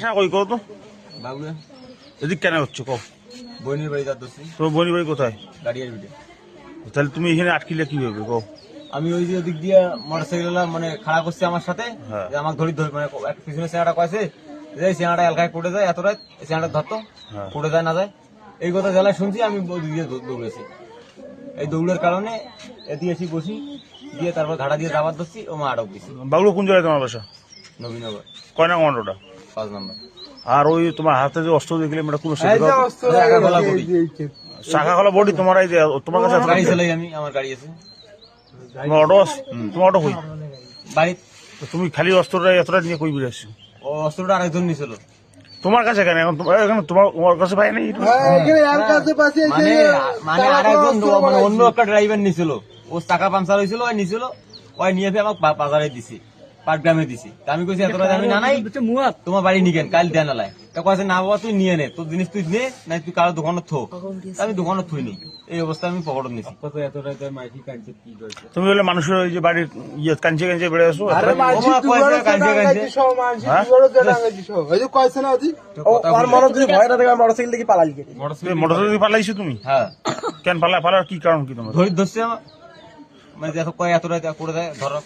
বাসা কই কও তো বাবুরা এদিক কেন হচ্ছে কও বইনের বাড়ি যাচ্ছি তোমার বোনি বাড়ি কোথায়? গাড়িয়ার ভিতরে। তাহলে তুমি এখানে আটকিলে কি হবে কও? আমি ওই যে ওদিক দিয়ে মোটরসাইকেল মানে খাড়া করছে আমার সাথে, হ্যাঁ। যে আমাকে ধরি মানে একটা পিছনে সেনাটা কয়েছে যে সেনাটা এলাকায় পড়ে যায়, এত রাত সেনাটা ধরতো হ্যাঁ। পড়ে যায় না যায়, এই কথা জেলায় শুনছি। আমি ওদিক দিয়ে দৌড়েছি, এই দৌড়ের কারণে এদিকে এসে বসি দিয়ে তারপর ঘাটা দিয়ে যাবার ধরছি, ও মা আটক দিছি। বাবলু কোন জায়গায় তোমার বাসা? নবীনগর কয় না কমান্ডোটা? 5 নম্বর। আর ওই তোমার হাতে যে অস্ত্র দেখলে এটা কোন টাকা গলা করি। শাখা খোলা বডি তোমার এই যে তোমার কাছে গাড়ি চালাই আমি, আমার গাড়ি আছে তোমার অটো আছে? তোমার অটো কই? বাড়ি। তো তুমি খালি অস্ত্রটা এতটা নিয়ে কই বেরিয়েছো? ও অস্ত্রটা আরেকজন নিয়েছিল। তোমার কাছে কেন এখন? এখন তোমার কাছে পাই নাই? মানে মানে আরেকজন মানে অন্য একটা ড্রাইভার নিছিল, ও টাকা পাঞ্চার হয়েছিল, ওই নিছিল, ওই নিয়ে আমাকে বাজারে দিছি, পাটগ্রামে দিছি। তা আমি কইছি এত রাতে আমি না নাই তোমার বাড়ি নিকেন কাল দেন আলাই। তা কয়েছে না বাবা তুই নিয়ে নে, তোর জিনিস তুই নে, নাই তুই কারো দোকানে থো। আমি দোকানে থুই নি, এই অবস্থায় আমি পকেট নিছি। তুমি বলে মানুষের ওই যে বাড়ির ইয়ে কাঞ্চে কাঞ্চে বেড়ে আসো? আরে ওমা কয়েছে কাঁদছে কাঁদছে। মোটরসাইকেল পালাইছো তুমি? হ্যাঁ কেন পালার কি কারণ কি তোমার? ধরি ধরছে আমার, মানে দেখো কয় এত রাতে করে দেয় ধরো।